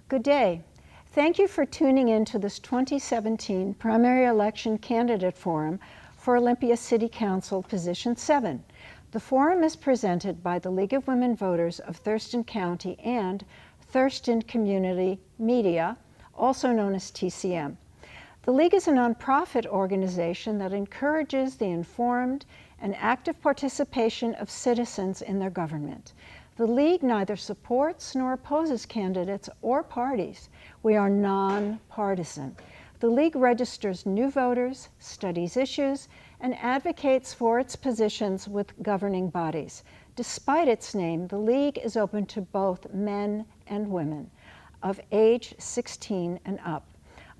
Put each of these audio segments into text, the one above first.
Good day. Thank you for tuning in to this 2017 primary election candidate forum for Olympia City Council Position 7. The forum is presented by the League of Women Voters of Thurston County and Thurston Community Media, also known as TCM. The League is a nonprofit organization that encourages the informed and active participation of citizens in their government. The League neither supports nor opposes candidates or parties. We are nonpartisan. The League registers new voters, studies issues, and advocates for its positions with governing bodies. Despite its name, the League is open to both men and women of age 16 and up.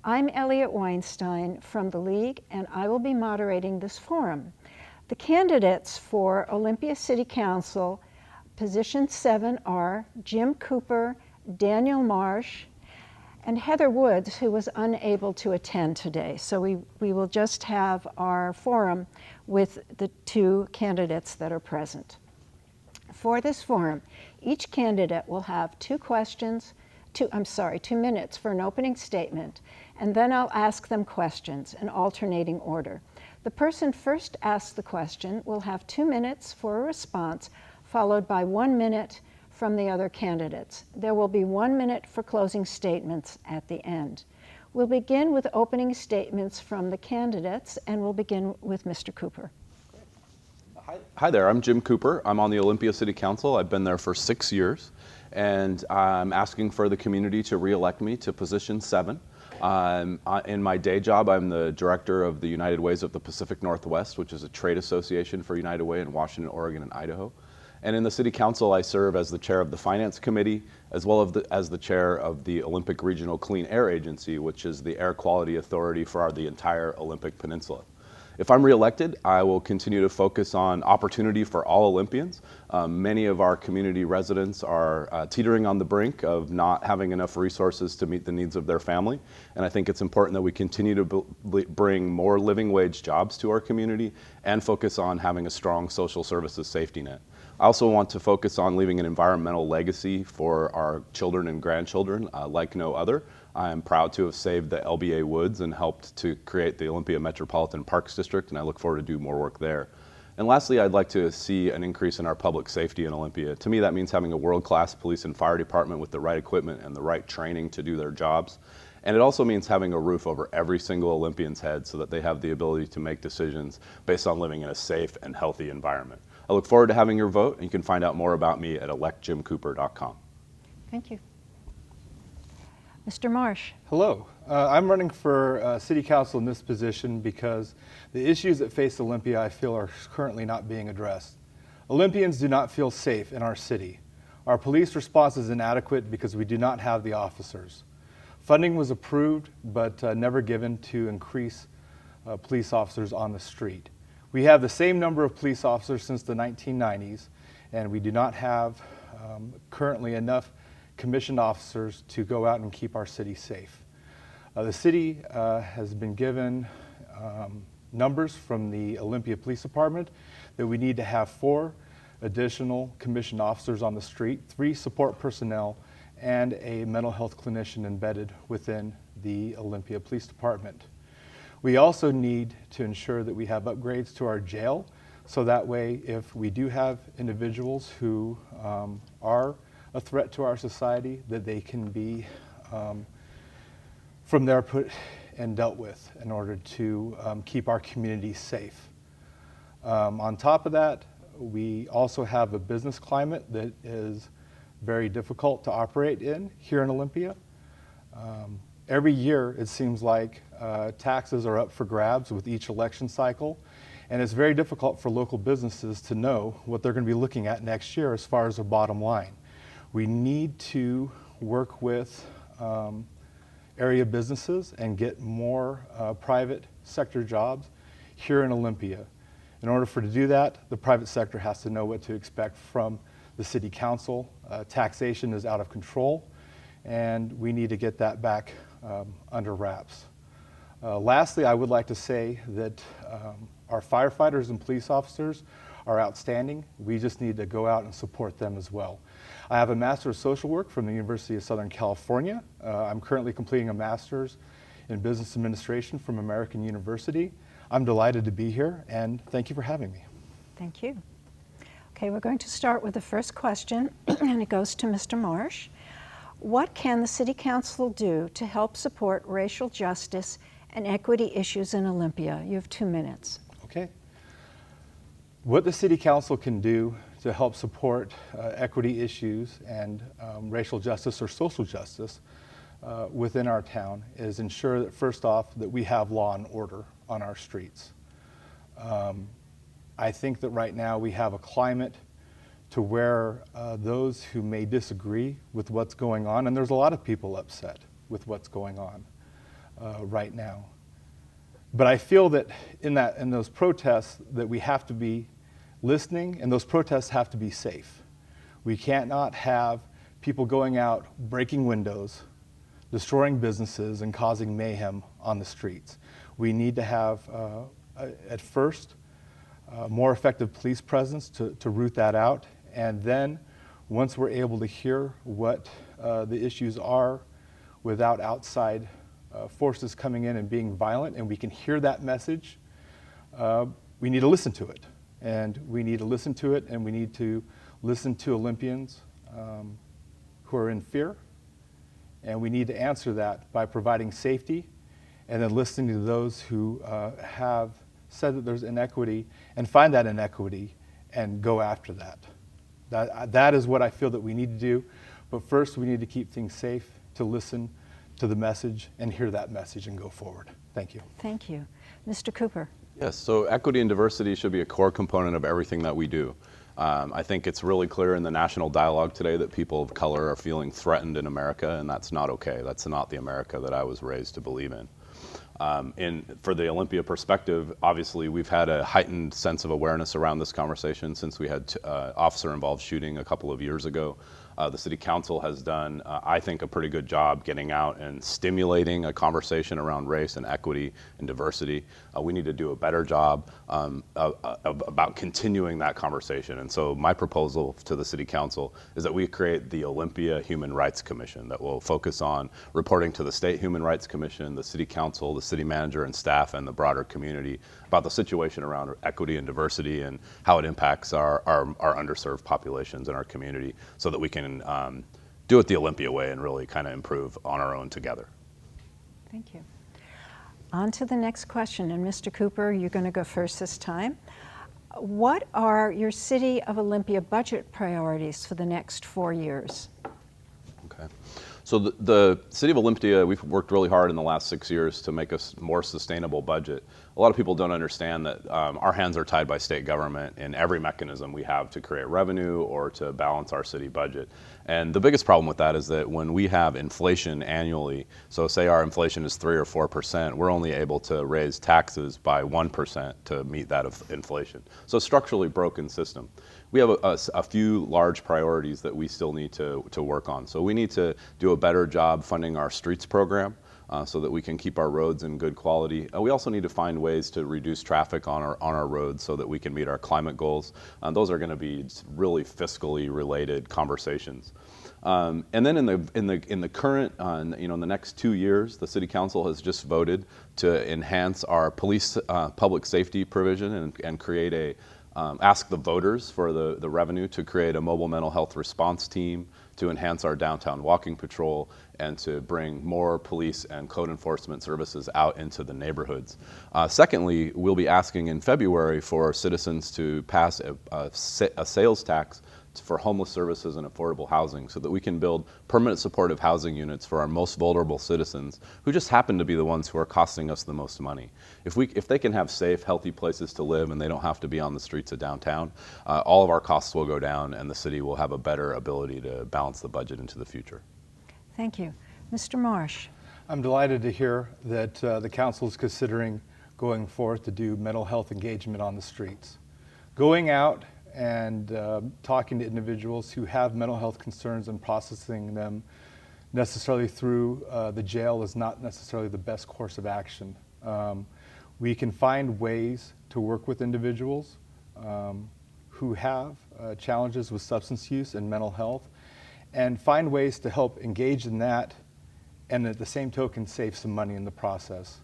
I'm Elliot Weinstein from the League, and I will be moderating this forum. The candidates for Olympia City Council Position 7 are Jim Cooper, Daniel Marsh, and Heather Woods, who was unable to attend today. So we will just have our forum with the two candidates that are present. For this forum, each candidate will have 2 minutes for an opening statement, and then I'll ask them questions in alternating order. The person first asked the question will have 2 minutes for a response, followed by 1 minute from the other candidates. There will be 1 minute for closing statements at the end. We'll begin with opening statements from the candidates, and we'll begin with Mr. Cooper. Hi there, I'm Jim Cooper. I'm on the Olympia City Council. I've been there for 6 years, and I'm asking for the community to re-elect me to position 7. In my day job, I'm the director of the United Ways of the Pacific Northwest, which is a trade association for United Way in Washington, Oregon, and Idaho. And in the City Council, I serve as the chair of the Finance Committee, as well as the chair of the Olympic Regional Clean Air Agency, which is the air quality authority for the entire Olympic Peninsula. If I'm reelected, I will continue to focus on opportunity for all Olympians. Many of our community residents are teetering on the brink of not having enough resources to meet the needs of their family. And I think it's important that we continue to bring more living wage jobs to our community and focus on having a strong social services safety net. I also want to focus on leaving an environmental legacy for our children and grandchildren like no other. I am proud to have saved the LBA woods and helped to create the Olympia Metropolitan Parks District, and I look forward to do more work there. And lastly, I'd like to see an increase in our public safety in Olympia. To me, that means having a world-class police and fire department with the right equipment and the right training to do their jobs. And it also means having a roof over every single Olympian's head so that they have the ability to make decisions based on living in a safe and healthy environment. I look forward to having your vote, and you can find out more about me at electjimcooper.com. Thank you. Mr. Marsh. Hello. I'm running for City Council in this position because the issues that face Olympia I feel are currently not being addressed. Olympians do not feel safe in our city. Our police response is inadequate because we do not have the officers. Funding was approved but never given to increase police officers on the street. We have the same number of police officers since the 1990s, and we do not have currently enough commissioned officers to go out and keep our city safe. The city has been given numbers from the Olympia Police Department that we need to have 4 additional commissioned officers on the street, 3 support personnel, and a mental health clinician embedded within the Olympia Police Department. We also need to ensure that we have upgrades to our jail, so that way if we do have individuals who are a threat to our society, that they can be from there put and dealt with in order to keep our community safe. On top of that, we also have a business climate that is very difficult to operate in here in Olympia. Every year it seems like taxes are up for grabs with each election cycle, and it's very difficult for local businesses to know what they're going to be looking at next year as far as a bottom line. We need to work with area businesses and get more private sector jobs here in Olympia. In order to do that, the private sector has to know what to expect from the city council. Taxation is out of control, and we need to get that back under wraps. Lastly, I would like to say that our firefighters and police officers are outstanding. We just need to go out and support them as well. I have a Master of Social Work from the University of Southern California. I'm currently completing a Master's in Business Administration from American University. I'm delighted to be here, and thank you for having me. Thank you. Okay, we're going to start with the first question, and it goes to Mr. Marsh. What can the City Council do to help support racial justice and equity issues in Olympia? You have 2 minutes. Okay. What the City Council can do to help support equity issues and racial justice or social justice within our town is ensure that, first off, that we have law and order on our streets. I think that right now we have a climate to where those who may disagree with what's going on, and there's a lot of people upset with what's going on right now. But I feel that in those protests that we have to be listening, and those protests have to be safe. We cannot have people going out, breaking windows, destroying businesses, and causing mayhem on the streets. We need to have, at first, more effective police presence to root that out. And then, once we're able to hear what the issues are without outside forces coming in and being violent, and we can hear that message, we need to listen to it. And we need to listen to it, and we need to listen to Olympians who are in fear. And we need to answer that by providing safety and then listening to those who have said that there's inequity and find that inequity and go after that. That is what I feel that we need to do. But first, we need to keep things safe, to listen to the message and hear that message and go forward. Thank you. Thank you. Mr. Cooper. Yes, so equity and diversity should be a core component of everything that we do. I think it's really clear in the national dialogue today that people of color are feeling threatened in America, and that's not okay. That's not the America that I was raised to believe in. For the Olympia perspective, obviously we've had a heightened sense of awareness around this conversation since we had officer-involved shooting a couple of years ago. The City Council has done, I think, a pretty good job getting out and stimulating a conversation around race and equity and diversity. We need to do a better job about continuing that conversation. And so my proposal to the City Council is that we create the Olympia Human Rights Commission that will focus on reporting to the State Human Rights Commission, the City Council, the City Manager and staff, and the broader community about the situation around equity and diversity and how it impacts our underserved populations in our community, so that we can do it the Olympia way and really kind of improve on our own together. Thank you. On to the next question, and Mr. Cooper, you're going to go first this time. What are your City of Olympia budget priorities for the next 4 years? Okay. So the City of Olympia, we've worked really hard in the last 6 years to make a more sustainable budget. A lot of people don't understand that our hands are tied by state government in every mechanism we have to create revenue or to balance our city budget. And the biggest problem with that is that when we have inflation annually, so say our inflation is 3 or 4%, we're only able to raise taxes by 1% to meet that of inflation. So a structurally broken system. We have a few large priorities that we still need to work on. So we need to do a better job funding our streets program so that we can keep our roads in good quality. We also need to find ways to reduce traffic on our roads so that we can meet our climate goals. Those are going to be really fiscally related conversations. And then in the current, in the next 2 years, the City Council has just voted to enhance our police public safety provision and create a ask the voters for the revenue to create a mobile mental health response team, to enhance our downtown walking patrol, and to bring more police and code enforcement services out into the neighborhoods. Secondly, we'll be asking in February for citizens to pass a sales tax for homeless services and affordable housing so that we can build permanent supportive housing units for our most vulnerable citizens who just happen to be the ones who are costing us the most money. If they can have safe, healthy places to live and they don't have to be on the streets of downtown, all of our costs will go down and the city will have a better ability to balance the budget into the future. Thank you. Mr. Marsh. I'm delighted to hear that the council is considering going forth to do mental health engagement on the streets. Going out and talking to individuals who have mental health concerns and processing them necessarily through the jail is not necessarily the best course of action. We can find ways to work with individuals who have challenges with substance use and mental health, and find ways to help engage in that, and at the same token save some money in the process.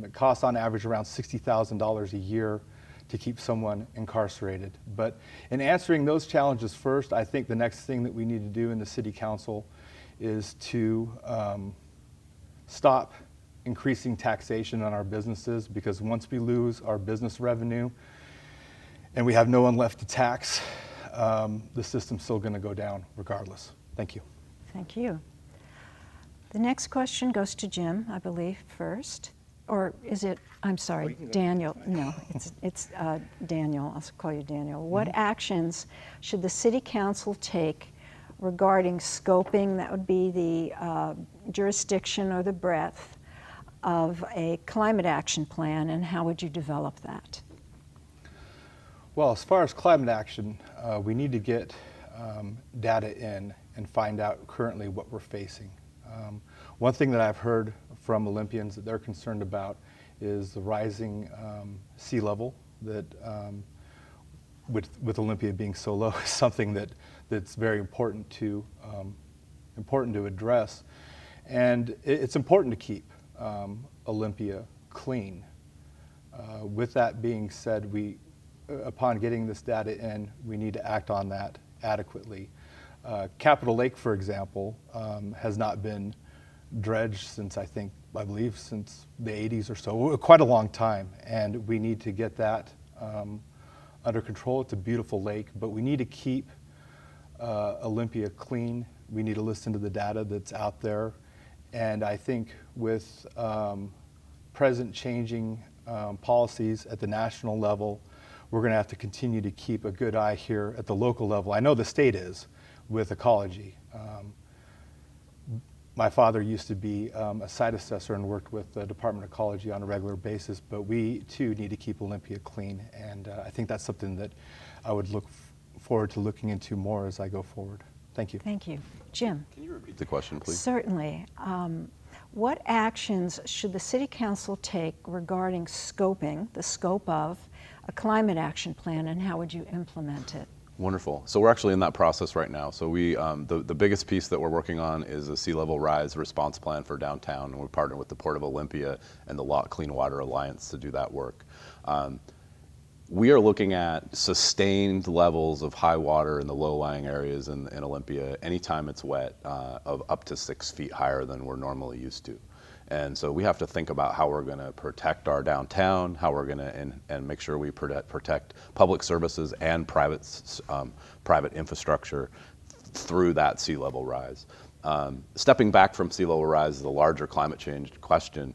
It costs on average around $60,000 a year to keep someone incarcerated. But in answering those challenges first, I think the next thing that we need to do in the City Council is to stop increasing taxation on our businesses, because once we lose our business revenue and we have no one left to tax, the system's still going to go down regardless. Thank you. Thank you. The next question goes to Jim, I believe, first. Or is it, I'm sorry, Daniel. No, it's Daniel. I'll call you Daniel. What actions should the City Council take regarding scoping, that would be the jurisdiction or the breadth of a climate action plan, and how would you develop that? Well, as far as climate action, we need to get data in and find out currently what we're facing. One thing that I've heard from Olympians that they're concerned about is the rising sea level that, with Olympia being so low, is something that's very important to address. And it's important to keep Olympia clean. With that being said, upon getting this data in, we need to act on that adequately. Capitol Lake, for example, has not been dredged since, I believe since the 80s or so, quite a long time, and we need to get that under control. It's a beautiful lake, but we need to keep Olympia clean. We need to listen to the data that's out there, and I think with present changing policies at the national level, we're going to have to continue to keep a good eye here at the local level. I know the state is with ecology. My father used to be a site assessor and worked with the Department of Ecology on a regular basis, but we too need to keep Olympia clean, and I think that's something that I would look forward to looking into more as I go forward. Thank you. Thank you. Jim? Can you repeat the question, please? Certainly. What actions should the City Council take regarding scoping, the scope of a climate action plan, and how would you implement it? Wonderful. So we're actually in that process right now. So we, the biggest piece that we're working on is a sea level rise response plan for downtown, and we partner with the Port of Olympia and the Lot Clean Water Alliance to do that work. We are looking at sustained levels of high water in the low-lying areas in Olympia anytime it's wet, of up to 6 feet higher than we're normally used to. And so we have to think about how we're going to protect our downtown, how we're going to and make sure we protect public services and private infrastructure through that sea level rise. Stepping back from sea level rise is a larger climate change question.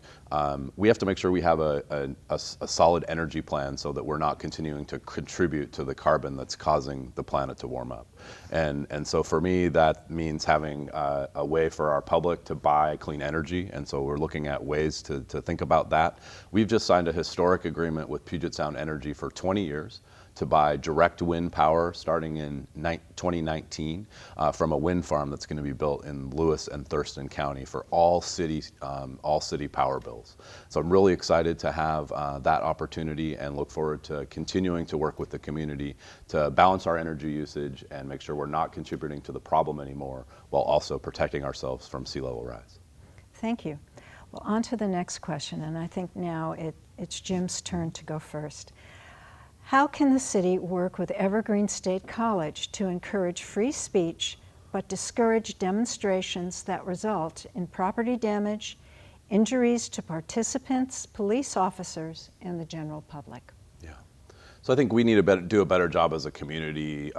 We have to make sure we have a solid energy plan so that we're not continuing to contribute to the carbon that's causing the planet to warm up. And so for me, that means having a way for our public to buy clean energy. And so we're looking at ways to think about that. We've just signed a historic agreement with Puget Sound Energy for 20 years. To buy direct wind power starting in 2019 from a wind farm that's going to be built in Lewis and Thurston County for all city power bills. So I'm really excited to have that opportunity and look forward to continuing to work with the community to balance our energy usage and make sure we're not contributing to the problem anymore while also protecting ourselves from sea level rise. Thank you. Well, on to the next question, and I think now it's Jim's turn to go first. How can the city work with Evergreen State College to encourage free speech but discourage demonstrations that result in property damage, injuries to participants, police officers, and the general public? Yeah. So I think we need to do a better job as a community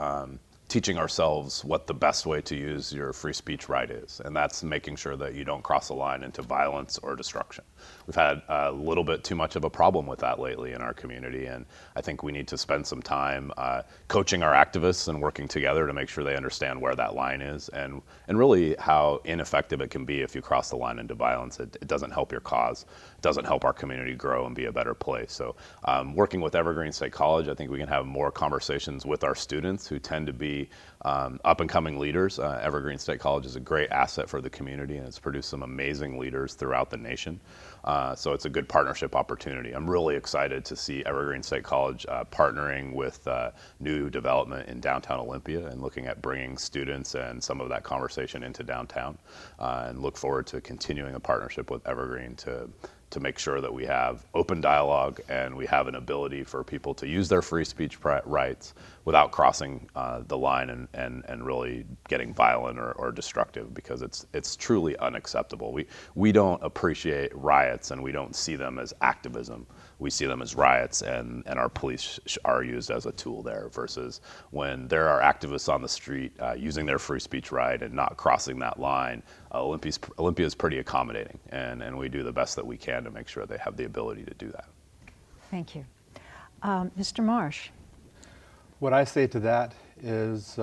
teaching ourselves what the best way to use your free speech right is, and that's making sure that you don't cross the line into violence or destruction. We've had a little bit too much of a problem with that lately in our community, and I think we need to spend some time coaching our activists and working together to make sure they understand where that line is and really how ineffective it can be if you cross the line into violence. It doesn't help your cause. It doesn't help our community grow and be a better place. So working with Evergreen State College, I think we can have more conversations with our students who tend to be see up-and-coming leaders. Evergreen State College is a great asset for the community, and it's produced some amazing leaders throughout the nation. So it's a good partnership opportunity. I'm really excited to see Evergreen State College partnering with new development in downtown Olympia and looking at bringing students and some of that conversation into downtown, and look forward to continuing a partnership with Evergreen to make sure that we have open dialogue and we have an ability for people to use their free speech rights without crossing the line and really getting violent or destructive, because it's truly unacceptable. We don't appreciate riots, and we don't see them as activism. We see them as riots, and our police are used as a tool there, versus when there are activists on the street using their free speech right and not crossing that line. Olympia is pretty accommodating, and we do the best that we can to make sure they have the ability to do that. Thank you. Mr. Marsh. What I say to that is,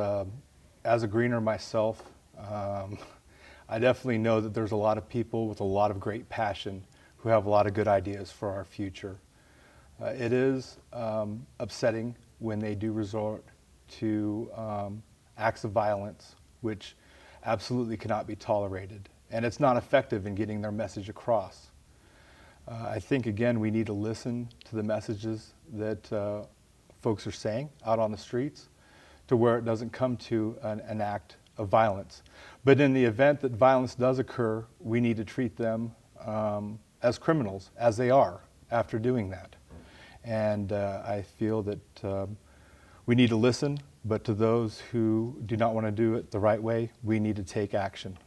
as a greener myself, I definitely know that there's a lot of people with a lot of great passion who have a lot of good ideas for our future. It is upsetting when they do resort to acts of violence, which absolutely cannot be tolerated, and it's not effective in getting their message across. I think, again, we need to listen to the messages that folks are saying out on the streets, to where it doesn't come to an act of violence. But in the event that violence does occur, we need to treat them as criminals, as they are after doing that. And I feel that we need to listen, but to those who do not want to do it the right way, we need to take action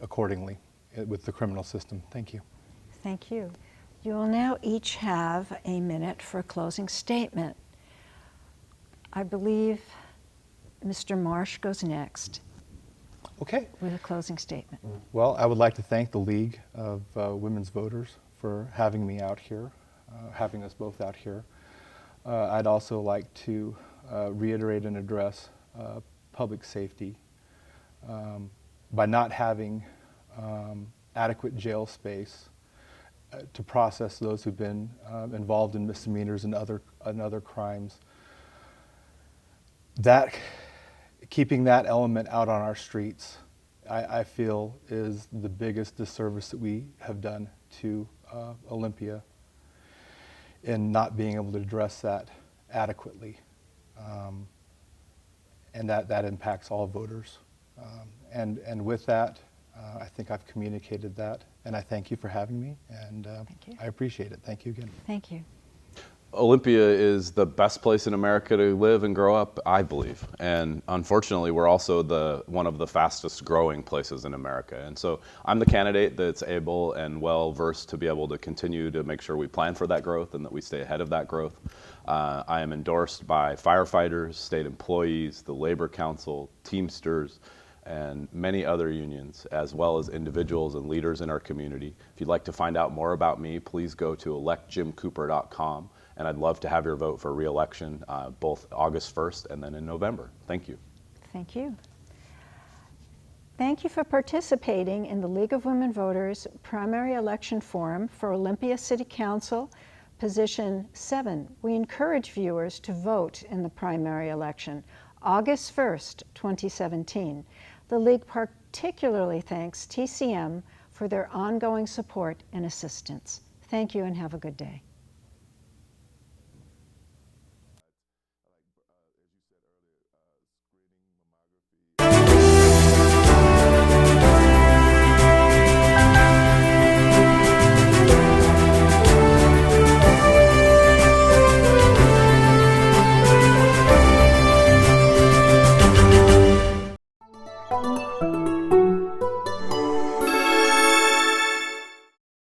accordingly with the criminal system. Thank you. Thank you. You will now each have a minute for a closing statement. I believe Mr. Marsh goes next. Okay. With a closing statement. Well, I would like to thank the League of Women's Voters for having me out here, having us both out here. I'd also like to reiterate and address public safety. By not having adequate jail space to process those who've been involved in misdemeanors and other crimes, that keeping that element out on our streets, I feel, is the biggest disservice that we have done to Olympia in not being able to address that adequately. And that impacts all voters. And with that, I think I've communicated that, and I thank you for having me, and Thank you. I appreciate it. Thank you again. Thank you. Olympia is the best place in America to live and grow up, I believe. And unfortunately, we're also one of the fastest growing places in America. And so I'm the candidate that's able and well versed to be able to continue to make sure we plan for that growth and that we stay ahead of that growth. I am endorsed by firefighters, state employees, the Labor Council, Teamsters, and many other unions, as well as individuals and leaders in our community. If you'd like to find out more about me, please go to electjimcooper.com. And I'd love to have your vote for re-election both August 1st and then in November. Thank you. Thank you. Thank you for participating in the League of Women Voters Primary Election Forum for Olympia City Council Position 7. We encourage viewers to vote in the primary election, August 1st, 2017. The League particularly thanks TCM for their ongoing support and assistance. Thank you and have a good day.